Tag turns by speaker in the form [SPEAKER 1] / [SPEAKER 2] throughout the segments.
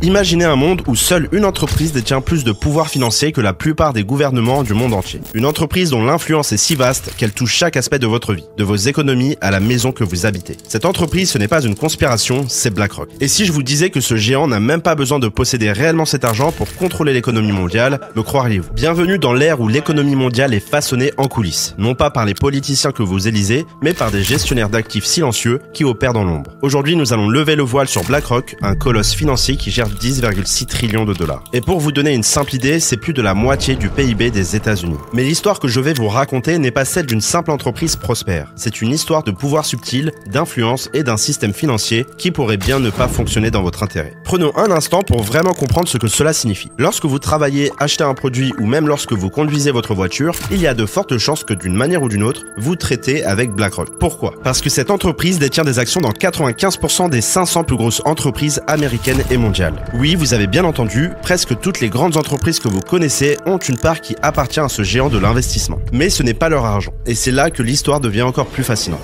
[SPEAKER 1] Imaginez un monde où seule une entreprise détient plus de pouvoir financier que la plupart des gouvernements du monde entier. Une entreprise dont l'influence est si vaste qu'elle touche chaque aspect de votre vie, de vos économies à la maison que vous habitez. Cette entreprise, ce n'est pas une conspiration, c'est BlackRock. Et si je vous disais que ce géant n'a même pas besoin de posséder réellement cet argent pour contrôler l'économie mondiale, me croiriez-vous? Bienvenue dans l'ère où l'économie mondiale est façonnée en coulisses, non pas par les politiciens que vous élisez, mais par des gestionnaires d'actifs silencieux qui opèrent dans l'ombre. Aujourd'hui, nous allons lever le voile sur BlackRock, un colosse financier qui gère 10,6 trillions de dollars. Et pour vous donner une simple idée, c'est plus de la moitié du PIB des États-Unis. Mais l'histoire que je vais vous raconter n'est pas celle d'une simple entreprise prospère. C'est une histoire de pouvoir subtil, d'influence et d'un système financier qui pourrait bien ne pas fonctionner dans votre intérêt. Prenons un instant pour vraiment comprendre ce que cela signifie. Lorsque vous travaillez, achetez un produit ou même lorsque vous conduisez votre voiture, il y a de fortes chances que d'une manière ou d'une autre, vous traitez avec BlackRock. Pourquoi? Parce que cette entreprise détient des actions dans 95% des 500 plus grosses entreprises américaines et mondiales. Oui, vous avez bien entendu, presque toutes les grandes entreprises que vous connaissez ont une part qui appartient à ce géant de l'investissement. Mais ce n'est pas leur argent. Et c'est là que l'histoire devient encore plus fascinante.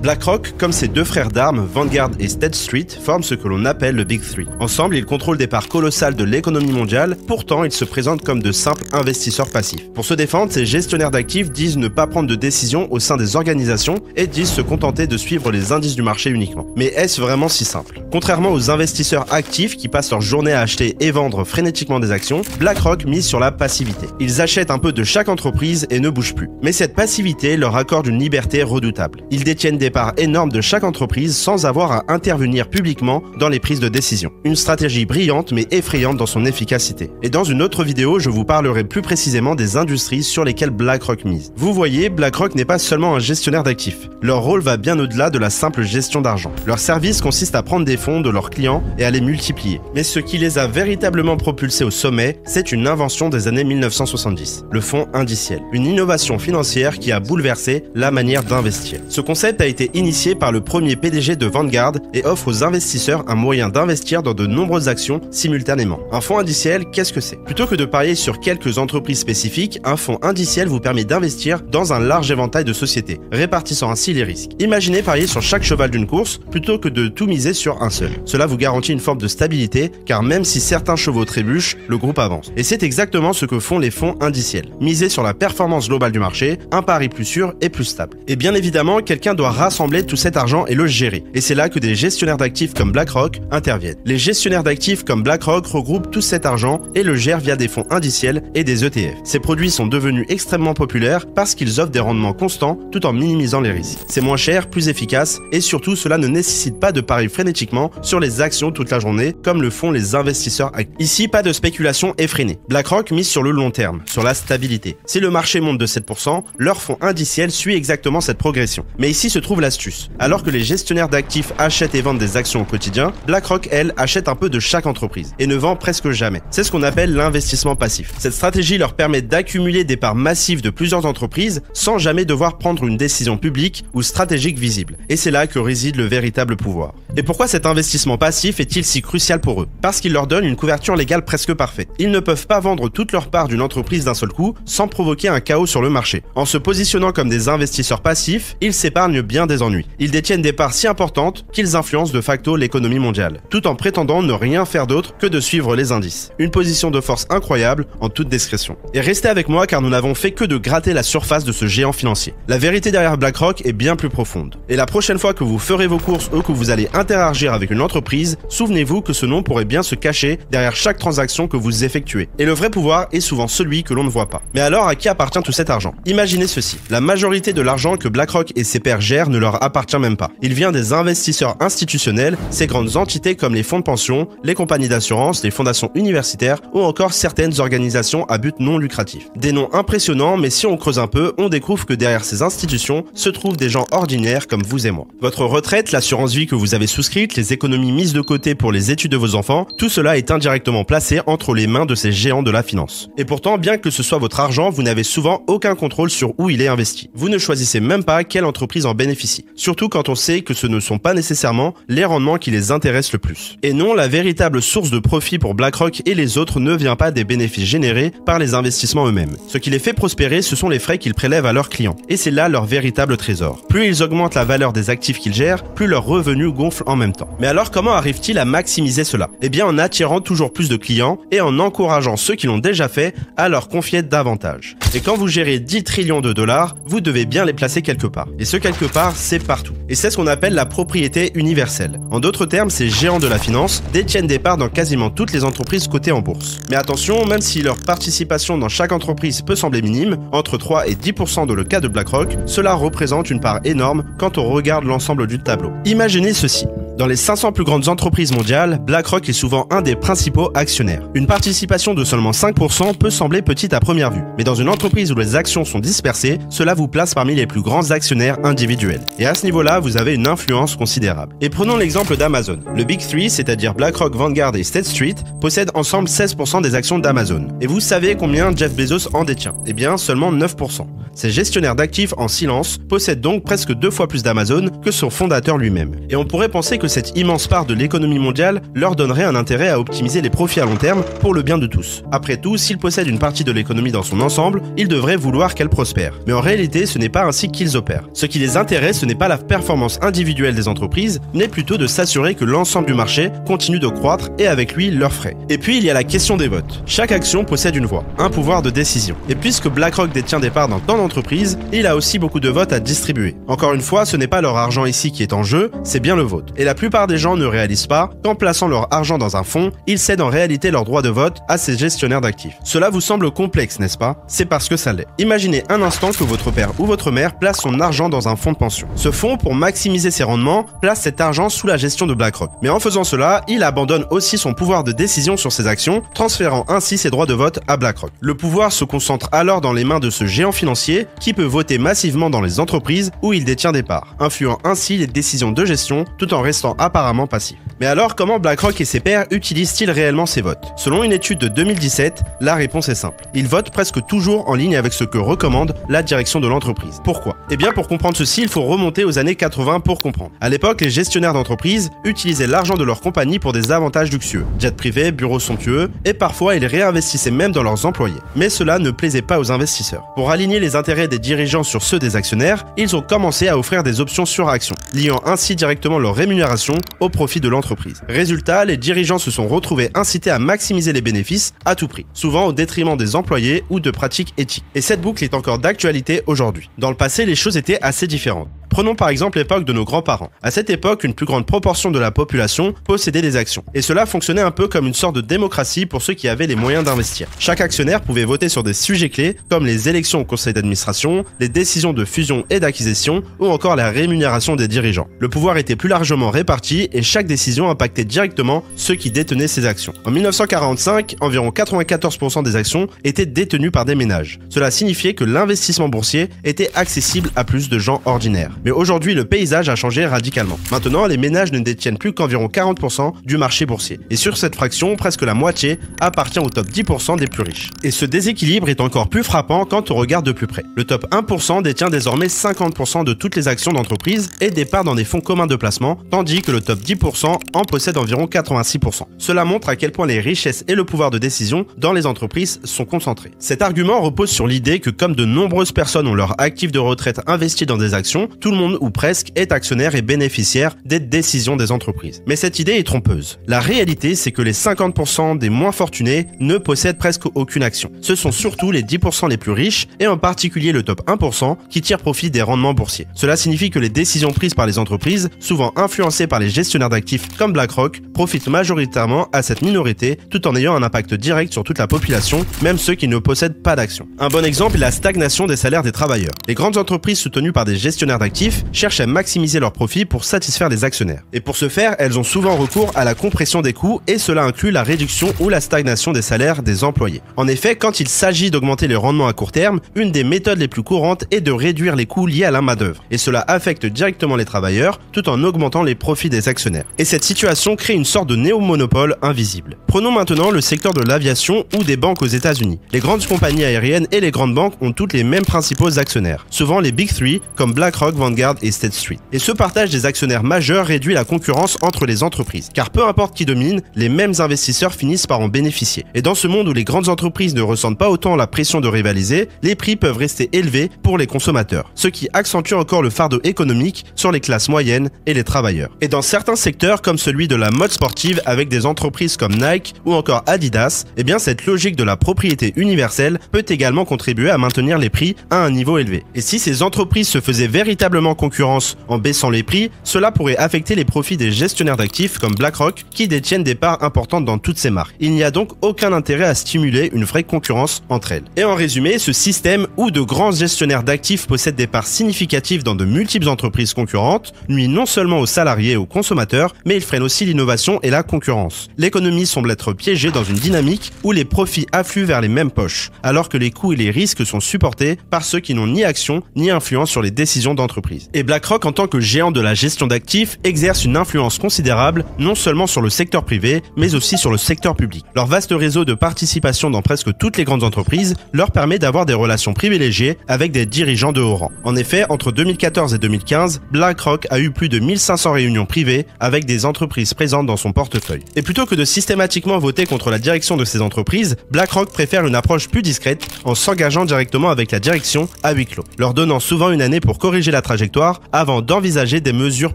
[SPEAKER 1] BlackRock, comme ses deux frères d'armes, Vanguard et State Street, forment ce que l'on appelle le Big Three. Ensemble, ils contrôlent des parts colossales de l'économie mondiale, pourtant ils se présentent comme de simples investisseurs passifs. Pour se défendre, ces gestionnaires d'actifs disent ne pas prendre de décision au sein des organisations et disent se contenter de suivre les indices du marché uniquement. Mais est-ce vraiment si simple? Contrairement aux investisseurs actifs qui passent leur journée à acheter et vendre frénétiquement des actions, BlackRock mise sur la passivité. Ils achètent un peu de chaque entreprise et ne bougent plus. Mais cette passivité leur accorde une liberté redoutable. Ils détiennent des parts énormes de chaque entreprise sans avoir à intervenir publiquement dans les prises de décision. Une stratégie brillante mais effrayante dans son efficacité. Et dans une autre vidéo, je vous parlerai plus précisément des industries sur lesquelles BlackRock mise. Vous voyez, BlackRock n'est pas seulement un gestionnaire d'actifs. Leur rôle va bien au-delà de la simple gestion d'argent. Leur service consiste à prendre des fonds de leurs clients et à les multiplier. Mais ce qui les a véritablement propulsés au sommet, c'est une invention des années 1970, le fonds indiciel. Une innovation financière qui a bouleversé la manière d'investir. Ce concept a été initié par le premier PDG de Vanguard et offre aux investisseurs un moyen d'investir dans de nombreuses actions simultanément. Un fonds indiciel, qu'est-ce que c'est? Plutôt que de parier sur quelques entreprises spécifiques, un fonds indiciel vous permet d'investir dans un large éventail de sociétés, répartissant ainsi les risques. Imaginez parier sur chaque cheval d'une course plutôt que de tout miser sur un seul. Cela vous garantit une forme de stabilité, car même si certains chevaux trébuchent, le groupe avance. Et c'est exactement ce que font les fonds indiciels. Miser sur la performance globale du marché, un pari plus sûr et plus stable. Et bien évidemment, quelqu'un doit rassembler tout cet argent et le gérer. Et c'est là que des gestionnaires d'actifs comme BlackRock interviennent. Les gestionnaires d'actifs comme BlackRock regroupent tout cet argent et le gèrent via des fonds indiciels et des ETF. Ces produits sont devenus extrêmement populaires parce qu'ils offrent des rendements constants tout en minimisant les risques. C'est moins cher, plus efficace et surtout cela ne nécessite pas de parier frénétiquement sur les actions toute la journée comme le font les investisseurs actifs. Ici, pas de spéculation effrénée. BlackRock mise sur le long terme, sur la stabilité. Si le marché monte de 7%, leur fonds indiciel suit exactement cette progression. Mais ici se trouve l'astuce. Alors que les gestionnaires d'actifs achètent et vendent des actions au quotidien, BlackRock, elle, achète un peu de chaque entreprise et ne vend presque jamais. C'est ce qu'on appelle l'investissement passif. Cette stratégie leur permet d'accumuler des parts massives de plusieurs entreprises sans jamais devoir prendre une décision publique ou stratégique visible. Et c'est là que réside le véritable pouvoir. Et pourquoi cet investissement passif est-il si crucial pour eux? Parce qu'il leur donne une couverture légale presque parfaite. Ils ne peuvent pas vendre toute leur part d'une entreprise d'un seul coup sans provoquer un chaos sur le marché. En se positionnant comme des investisseurs passifs, ils s'épargnent bien des ennuis. Ils détiennent des parts si importantes qu'ils influencent de facto l'économie mondiale, tout en prétendant ne rien faire d'autre que de suivre les indices. Une position de force incroyable en toute discrétion. Et restez avec moi car nous n'avons fait que de gratter la surface de ce géant financier. La vérité derrière BlackRock est bien plus profonde. Et la prochaine fois que vous ferez vos courses ou que vous allez interagir avec une entreprise, souvenez-vous que ce nom pourrait bien se cacher derrière chaque transaction que vous effectuez. Et le vrai pouvoir est souvent celui que l'on ne voit pas. Mais alors, à qui appartient tout cet argent? Imaginez ceci. La majorité de l'argent que BlackRock et ses pairs gèrent ne leur appartient même pas. Il vient des investisseurs institutionnels, ces grandes entités comme les fonds de pension, les compagnies d'assurance, les fondations universitaires ou encore certaines organisations à but non lucratif. Des noms impressionnants, mais si on creuse un peu, on découvre que derrière ces institutions se trouvent des gens ordinaires comme vous et moi. Votre retraite, l'assurance vie que vous avez souscrite, les économies mises de côté pour les études de vos enfants, tout cela est indirectement placé entre les mains de ces géants de la finance. Et pourtant, bien que ce soit votre argent, vous n'avez souvent aucun contrôle sur où il est investi. Vous ne choisissez même pas quelle entreprise en bénéficie bénéficient. Surtout quand on sait que ce ne sont pas nécessairement les rendements qui les intéressent le plus. Et non, la véritable source de profit pour BlackRock et les autres ne vient pas des bénéfices générés par les investissements eux-mêmes. Ce qui les fait prospérer, ce sont les frais qu'ils prélèvent à leurs clients. Et c'est là leur véritable trésor. Plus ils augmentent la valeur des actifs qu'ils gèrent, plus leurs revenus gonflent en même temps. Mais alors comment arrivent-ils à maximiser cela? Eh bien en attirant toujours plus de clients et en encourageant ceux qui l'ont déjà fait à leur confier davantage. Et quand vous gérez 10 trillions de dollars, vous devez bien les placer quelque part. Et ce quelque part, c'est partout. Et c'est ce qu'on appelle la propriété universelle. En d'autres termes, ces géants de la finance détiennent des parts dans quasiment toutes les entreprises cotées en bourse. Mais attention, même si leur participation dans chaque entreprise peut sembler minime, entre 3 et 10% dans le cas de BlackRock, cela représente une part énorme quand on regarde l'ensemble du tableau. Imaginez ceci. Dans les 500 plus grandes entreprises mondiales, BlackRock est souvent un des principaux actionnaires. Une participation de seulement 5% peut sembler petite à première vue, mais dans une entreprise où les actions sont dispersées, cela vous place parmi les plus grands actionnaires individuels. Et à ce niveau-là, vous avez une influence considérable. Et prenons l'exemple d'Amazon. Le Big Three, c'est-à-dire BlackRock, Vanguard et State Street, possèdent ensemble 16% des actions d'Amazon. Et vous savez combien Jeff Bezos en détient? Eh bien, seulement 9%. Ces gestionnaires d'actifs en silence possèdent donc presque 2 fois plus d'Amazon que son fondateur lui-même. Et on pourrait penser que cette immense part de l'économie mondiale leur donnerait un intérêt à optimiser les profits à long terme pour le bien de tous. Après tout, s'ils possèdent une partie de l'économie dans son ensemble, ils devraient vouloir qu'elle prospère. Mais en réalité, ce n'est pas ainsi qu'ils opèrent. Ce qui les intéresse, ce n'est pas la performance individuelle des entreprises, mais plutôt de s'assurer que l'ensemble du marché continue de croître et avec lui leurs frais. Et puis, il y a la question des votes. Chaque action possède une voix, un pouvoir de décision. Et puisque BlackRock détient des parts dans tant d'entreprises, il a aussi beaucoup de votes à distribuer. Encore une fois, ce n'est pas leur argent ici qui est en jeu, c'est bien le vôtre. Et la plupart des gens ne réalisent pas qu'en plaçant leur argent dans un fonds, ils cèdent en réalité leur droit de vote à ces gestionnaires d'actifs. Cela vous semble complexe, n'est-ce pas? C'est parce que ça l'est. Imaginez un instant que votre père ou votre mère place son argent dans un fonds de pension. Ce fonds, pour maximiser ses rendements, place cet argent sous la gestion de BlackRock. Mais en faisant cela, il abandonne aussi son pouvoir de décision sur ses actions, transférant ainsi ses droits de vote à BlackRock. Le pouvoir se concentre alors dans les mains de ce géant financier qui peut voter massivement dans les entreprises où il détient des parts, influant ainsi les décisions de gestion tout en restant apparemment passif. Mais alors, comment BlackRock et ses pairs utilisent-ils réellement ces votes? Selon une étude de 2017, la réponse est simple. Ils votent presque toujours en ligne avec ce que recommande la direction de l'entreprise. Pourquoi? Eh bien, pour comprendre ceci, il faut remonter aux années 80 pour comprendre. À l'époque, les gestionnaires d'entreprise utilisaient l'argent de leur compagnie pour des avantages luxueux, jets privés, bureaux somptueux, et parfois ils réinvestissaient même dans leurs employés. Mais cela ne plaisait pas aux investisseurs. Pour aligner les intérêts des dirigeants sur ceux des actionnaires, ils ont commencé à offrir des options sur actions, liant ainsi directement leur rémunération au profit de l'entreprise. Résultat, les dirigeants se sont retrouvés incités à maximiser les bénéfices à tout prix, souvent au détriment des employés ou de pratiques éthiques. Et cette boucle est encore d'actualité aujourd'hui. Dans le passé, les choses étaient assez différentes. Prenons par exemple l'époque de nos grands-parents. À cette époque, une plus grande proportion de la population possédait des actions. Et cela fonctionnait un peu comme une sorte de démocratie pour ceux qui avaient les moyens d'investir. Chaque actionnaire pouvait voter sur des sujets clés comme les élections au conseil d'administration, les décisions de fusion et d'acquisition ou encore la rémunération des dirigeants. Le pouvoir était plus largement réparti et chaque décision impactait directement ceux qui détenaient ces actions. En 1945, environ 94% des actions étaient détenues par des ménages. Cela signifiait que l'investissement boursier était accessible à plus de gens ordinaires. Mais aujourd'hui, le paysage a changé radicalement. Maintenant, les ménages ne détiennent plus qu'environ 40% du marché boursier. Et sur cette fraction, presque la moitié appartient au top 10% des plus riches. Et ce déséquilibre est encore plus frappant quand on regarde de plus près. Le top 1% détient désormais 50% de toutes les actions d'entreprise et des parts dans des fonds communs de placement, tandis que le top 10% en possède environ 86%. Cela montre à quel point les richesses et le pouvoir de décision dans les entreprises sont concentrés. Cet argument repose sur l'idée que comme de nombreuses personnes ont leur actif de retraite investi dans des actions, tout le monde ou presque est actionnaire et bénéficiaire des décisions des entreprises. Mais cette idée est trompeuse. La réalité, c'est que les 50% des moins fortunés ne possèdent presque aucune action. Ce sont surtout les 10% les plus riches et en particulier le top 1% qui tirent profit des rendements boursiers. Cela signifie que les décisions prises par les entreprises, souvent influencées par les gestionnaires d'actifs comme BlackRock, profitent majoritairement à cette minorité tout en ayant un impact direct sur toute la population, même ceux qui ne possèdent pas d'actions. Un bon exemple est la stagnation des salaires des travailleurs. Les grandes entreprises soutenues par des gestionnaires d'actifs cherchent à maximiser leurs profits pour satisfaire les actionnaires. Et pour ce faire, elles ont souvent recours à la compression des coûts et cela inclut la réduction ou la stagnation des salaires des employés. En effet, quand il s'agit d'augmenter les rendements à court terme, une des méthodes les plus courantes est de réduire les coûts liés à la main-d'œuvre. Et cela affecte directement les travailleurs tout en augmentant les profits des actionnaires. Et cette Cette situation crée une sorte de néo-monopole invisible. Prenons maintenant le secteur de l'aviation ou des banques aux États-Unis. Les grandes compagnies aériennes et les grandes banques ont toutes les mêmes principaux actionnaires, souvent les Big Three comme BlackRock, Vanguard et State Street. Et ce partage des actionnaires majeurs réduit la concurrence entre les entreprises, car peu importe qui domine, les mêmes investisseurs finissent par en bénéficier. Et dans ce monde où les grandes entreprises ne ressentent pas autant la pression de rivaliser, les prix peuvent rester élevés pour les consommateurs, ce qui accentue encore le fardeau économique sur les classes moyennes et les travailleurs. Et dans certains secteurs comme celui de la mode sportive avec des entreprises comme Nike ou encore Adidas, eh bien cette logique de la propriété universelle peut également contribuer à maintenir les prix à un niveau élevé. Et si ces entreprises se faisaient véritablement concurrence en baissant les prix, cela pourrait affecter les profits des gestionnaires d'actifs comme BlackRock qui détiennent des parts importantes dans toutes ces marques. Il n'y a donc aucun intérêt à stimuler une vraie concurrence entre elles. Et en résumé, ce système où de grands gestionnaires d'actifs possèdent des parts significatives dans de multiples entreprises concurrentes nuit non seulement aux salariés et aux consommateurs, mais il freine aussi l'innovation et la concurrence. L'économie semble être piégée dans une dynamique où les profits affluent vers les mêmes poches, alors que les coûts et les risques sont supportés par ceux qui n'ont ni action ni influence sur les décisions d'entreprise. Et BlackRock, en tant que géant de la gestion d'actifs, exerce une influence considérable non seulement sur le secteur privé, mais aussi sur le secteur public. Leur vaste réseau de participation dans presque toutes les grandes entreprises leur permet d'avoir des relations privilégiées avec des dirigeants de haut rang. En effet, entre 2014 et 2015, BlackRock a eu plus de 1500 réunions privées avec des entreprises présentes dans son portefeuille. Et plutôt que de systématiquement voter contre la direction de ces entreprises, BlackRock préfère une approche plus discrète en s'engageant directement avec la direction à huis clos, leur donnant souvent une année pour corriger la trajectoire avant d'envisager des mesures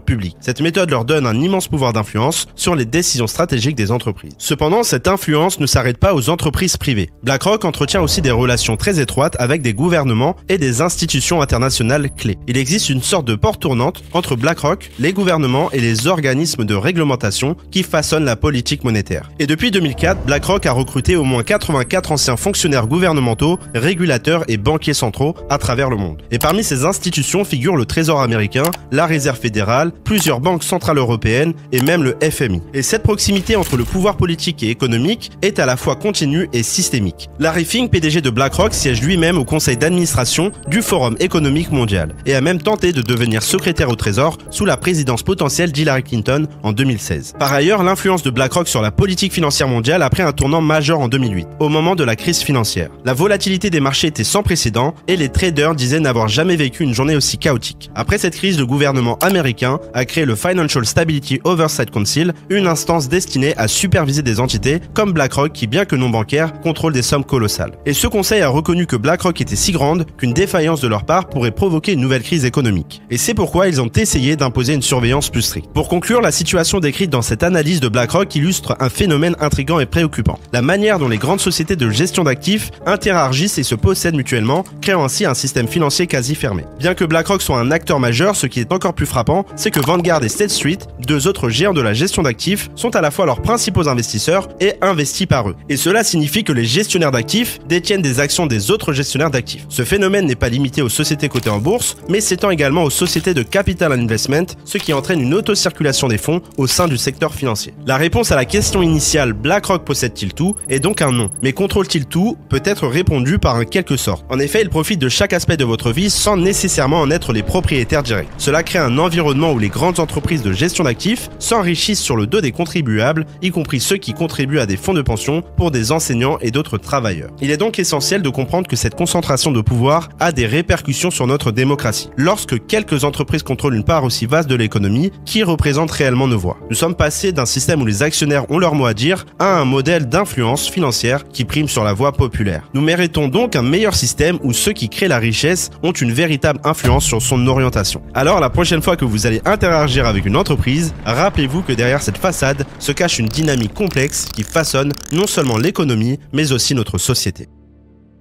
[SPEAKER 1] publiques. Cette méthode leur donne un immense pouvoir d'influence sur les décisions stratégiques des entreprises. Cependant, cette influence ne s'arrête pas aux entreprises privées. BlackRock entretient aussi des relations très étroites avec des gouvernements et des institutions internationales clés. Il existe une sorte de porte tournante entre BlackRock, les gouvernements et les organismes de réglementation qui façonnent la politique monétaire. Et depuis 2004, BlackRock a recruté au moins 84 anciens fonctionnaires gouvernementaux, régulateurs et banquiers centraux à travers le monde. Et parmi ces institutions figurent le Trésor américain, la Réserve fédérale, plusieurs banques centrales européennes et même le FMI. Et cette proximité entre le pouvoir politique et économique est à la fois continue et systémique. Larry Fink, PDG de BlackRock, siège lui-même au conseil d'administration du Forum économique mondial et a même tenté de devenir secrétaire au Trésor sous la présidence potentielle d'Hillary Clinton en 2016. Par ailleurs, l'influence de BlackRock sur la politique financière mondiale a pris un tournant majeur en 2008, au moment de la crise financière. La volatilité des marchés était sans précédent et les traders disaient n'avoir jamais vécu une journée aussi chaotique. Après cette crise, le gouvernement américain a créé le Financial Stability Oversight Council, une instance destinée à superviser des entités comme BlackRock qui, bien que non bancaires, contrôlent des sommes colossales. Et ce conseil a reconnu que BlackRock était si grande qu'une défaillance de leur part pourrait provoquer une nouvelle crise économique. Et c'est pourquoi ils ont essayé d'imposer une surveillance plus stricte. Pour conclure, la situation décrite dans cette analyse de BlackRock illustre un phénomène intrigant et préoccupant. La manière dont les grandes sociétés de gestion d'actifs interagissent et se possèdent mutuellement, créant ainsi un système financier quasi fermé. Bien que BlackRock soit un acteur majeur, ce qui est encore plus frappant, c'est que Vanguard et State Street, deux autres géants de la gestion d'actifs, sont à la fois leurs principaux investisseurs et investis par eux. Et cela signifie que les gestionnaires d'actifs détiennent des actions des autres gestionnaires d'actifs. Ce phénomène n'est pas limité aux sociétés cotées en bourse, mais s'étend également aux sociétés de capital investment, ce qui entraîne une autocirculation des fonds au sein du secteur financier. La réponse à la question initiale BlackRock possède-t-il tout est donc un non, mais contrôle-t-il tout peut être répondu par un quelque sorte. En effet, il profite de chaque aspect de votre vie sans nécessairement en être les propriétaires directs. Cela crée un environnement où les grandes entreprises de gestion d'actifs s'enrichissent sur le dos des contribuables, y compris ceux qui contribuent à des fonds de pension pour des enseignants et d'autres travailleurs. Il est donc essentiel de comprendre que cette concentration de pouvoir a des répercussions sur notre démocratie. Lorsque quelques entreprises contrôlent une part aussi vaste de l'économie, qui représente réellement nos voix? Nous sommes passés d'un système où les actionnaires ont leur mot à dire à un modèle d'influence financière qui prime sur la voix populaire. Nous méritons donc un meilleur système où ceux qui créent la richesse ont une véritable influence sur son orientation. Alors la prochaine fois que vous allez interagir avec une entreprise, rappelez-vous que derrière cette façade se cache une dynamique complexe qui façonne non seulement l'économie, mais aussi notre société.